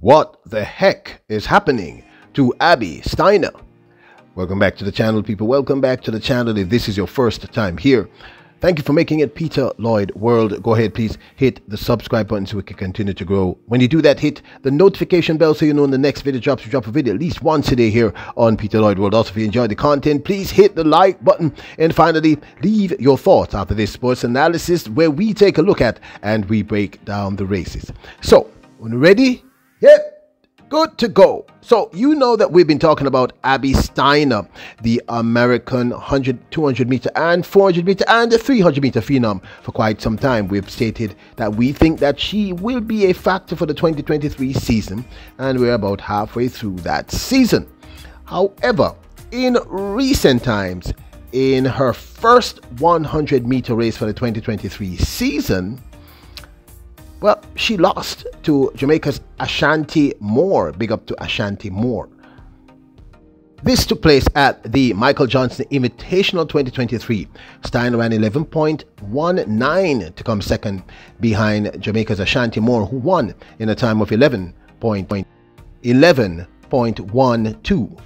What the heck is happening to Abby Steiner? Welcome back to the channel, people. Welcome back to the channel. If this is your first time here, thank you for making it Peter Lloyd World. Go ahead, please hit the subscribe button so we can continue to grow. When you do that, hit the notification bell so you know when the next video drops. We drop a video at least once a day here on Peter Lloyd World. Also, if you enjoy the content, please hit the like button. And finally, leave your thoughts after this sports analysis where we take a look at and we break down the races. So, when you're ready, good to go. So you know that we've been talking about Abby Steiner, the American 100, 200 meter and 400 meter and the 300 meter phenom for quite some time. We've stated that we think that she will be a factor for the 2023 season, and we're about halfway through that season. However, in recent times, in her first 100 meter race for the 2023 season, well, she lost to Jamaica's Ashanti Moore. Big up to Ashanti Moore. This took place at the Michael Johnson Invitational 2023. Steiner ran 11.19 to come second behind Jamaica's Ashanti Moore, who won in a time of 11.12.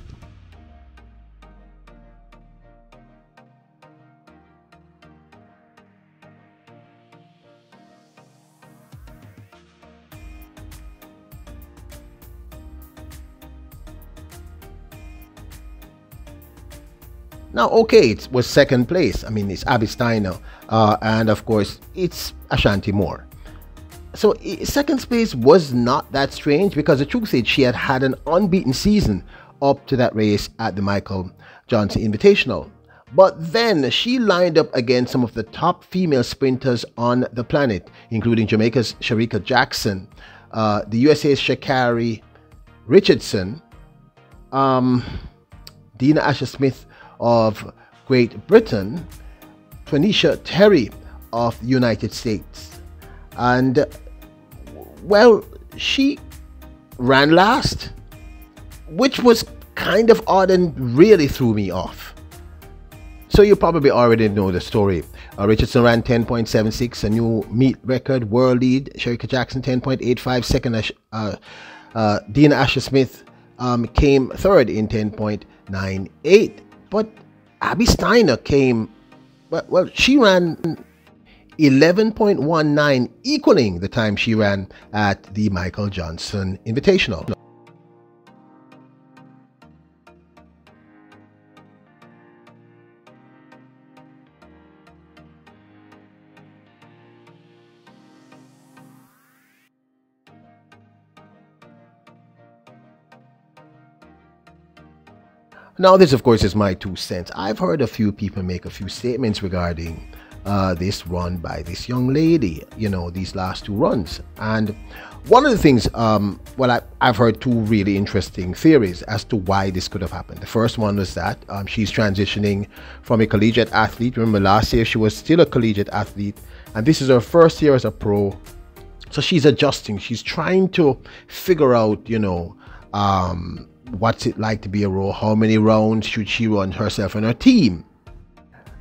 Now, okay, it was second place. I mean, it's Abby Steiner, and of course, it's Ashanti Moore. So, second place was not that strange because the truth is she had had an unbeaten season up to that race at the Michael Johnson Invitational. But then she lined up against some of the top female sprinters on the planet, including Jamaica's Shericka Jackson, the USA's Sha'Carri Richardson, Dina Asher-Smith of Great Britain, Twanisha Terry of the United States. And, well, she ran last, which was kind of odd and really threw me off. So you probably already know the story. Richardson ran 10.76, a new meet record, world lead. Shericka Jackson 10.85, second. Dina Asher-Smith came third in 10.98. But Abby Steiner came, well, she ran 11.19, equaling the time she ran at the Michael Johnson Invitational. Now, this, of course, is my 2 cents. I've heard a few people make a few statements regarding this run by this young lady, you know, these last 2 runs. And one of the things, well, I've heard 2 really interesting theories as to why this could have happened. The first one was that she's transitioning from a collegiate athlete. Remember, last year she was still a collegiate athlete, and this is her first year as a pro. So she's adjusting. She's trying to figure out, you know, what's it like to be a row? How many rounds should she run herself and her team?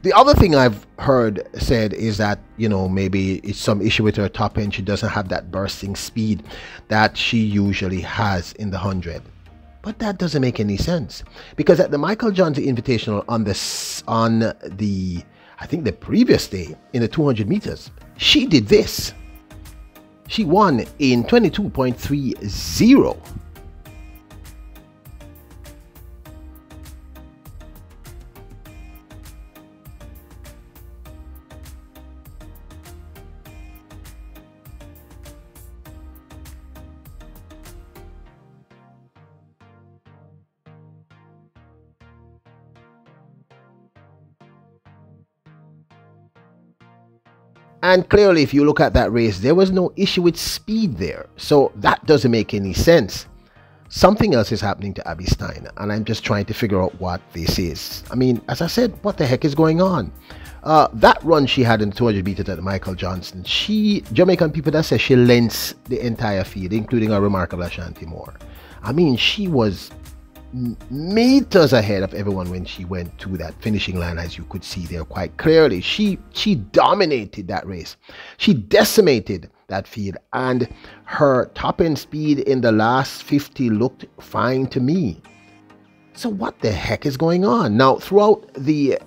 The other thing I've heard said is that, you know, maybe it's some issue with her top end. She doesn't have that bursting speed that she usually has in the 100. But that doesn't make any sense, because at the Michael Johnson Invitational on the I think the previous day in the 200 meters, she did this. She won in 22.30. And clearly, if you look at that race, there was no issue with speed there. So that doesn't make any sense. Something else is happening to Abby Steiner, and I'm just trying to figure out what this is. I mean, as I said, what the heck is going on? That run she had in 200 meters at the Michael Johnson, Jamaican people that say she lends the entire field, including our remarkable Ashanti Moore. I mean, she was meters ahead of everyone when she went to that finishing line, as you could see there quite clearly. She dominated that race. She decimated that field, and her top end speed in the last 50 looked fine to me. So what the heck is going on? Now, throughout the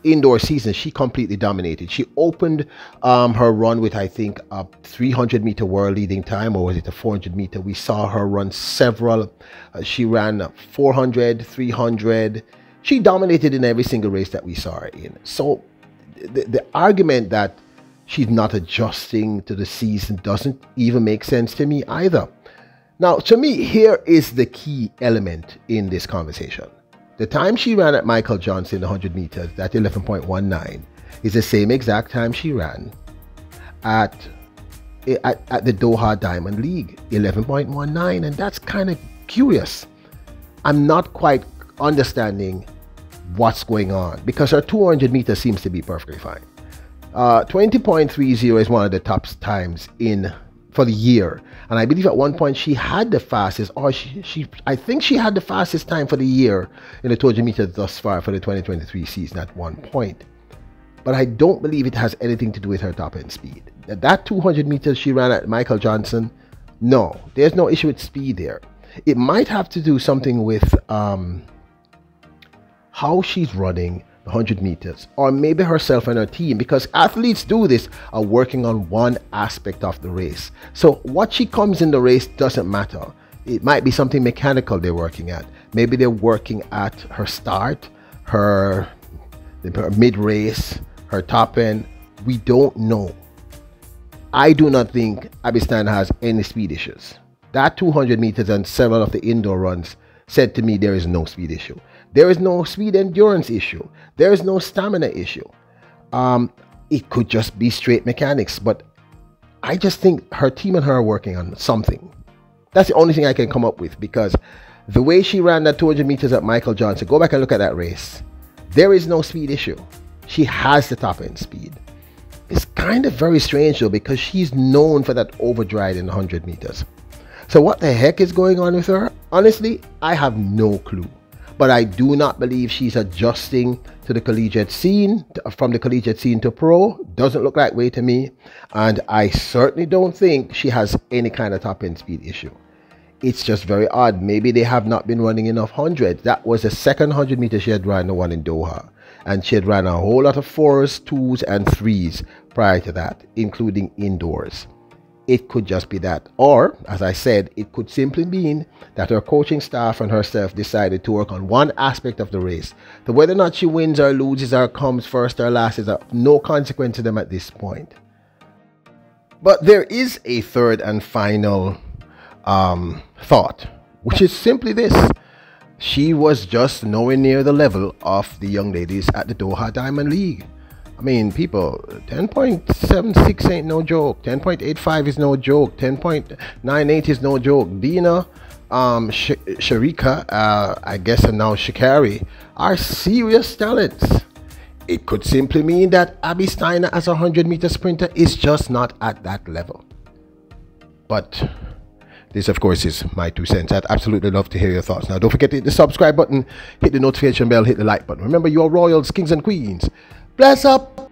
indoor season, she completely dominated. She opened her run with, I think, a 300-meter world leading time, or was it a 400-meter? We saw her run several. She ran 400, 300. She dominated in every single race that we saw her in. So the argument that she's not adjusting to the season doesn't even make sense to me either. Now, to me, here is the key element in this conversation. The time she ran at Michael Johnson, 100 meters, that 11.19, is the same exact time she ran at the Doha Diamond League, 11.19, and that's kind of curious. I'm not quite understanding what's going on, because her 200 meters seems to be perfectly fine. 20.30 is one of the top times for the year, and I believe at one point she had the fastest, or I think she had the fastest time for the year in the 200 meters thus far for the 2023 season at one point. But I don't believe it has anything to do with her top end speed. That 200 meters she ran at Michael Johnson, no, there's no issue with speed there. It might have to do something with how she's running the 100 meters, or maybe herself and her team, because athletes do this, are working on one aspect of the race. So what she comes in the race doesn't matter. It might be something mechanical they're working at. Maybe they're working at her start, her mid-race, her top end. We don't know. I do not think Abby Steiner has any speed issues. That 200 meters and several of the indoor runs said to me there is no speed issue. There is no speed endurance issue. There is no stamina issue. It could just be straight mechanics, but I just think her team and her are working on something. That's the only thing I can come up with, because the way she ran that 200 meters at Michael Johnson, go back and look at that race. There is no speed issue. She has the top end speed. It's kind of very strange though, because she's known for that overdrive in 100 meters. So what the heck is going on with her? Honestly, I have no clue. But I do not believe she's adjusting to the collegiate scene, from the collegiate scene to pro. Doesn't look that way to me. And I certainly don't think she has any kind of top end speed issue. It's just very odd. Maybe they have not been running enough hundreds. That was the second 100 meters she had run, the one in Doha. And she had run a whole lot of 4s, 2s, and 3s prior to that, including indoors. It could just be that. Or, as I said, it could simply mean that her coaching staff and herself decided to work on one aspect of the race. So whether or not she wins or loses or comes first or last is of no consequence to them at this point. But there is a third and final thought, which is simply this. She was just nowhere near the level of the young ladies at the Doha Diamond League. I mean, people, 10.76 ain't no joke. 10.85 is no joke. 10.98 is no joke. Dina, Sharika, I guess, and now Shikari are serious talents. It could simply mean that Abby Steiner as a 100-meter sprinter is just not at that level. But this, of course, is my 2 cents. I'd absolutely love to hear your thoughts. Now, don't forget to hit the subscribe button, hit the notification bell, hit the like button. Remember, you are royals, kings, and queens. Bless up.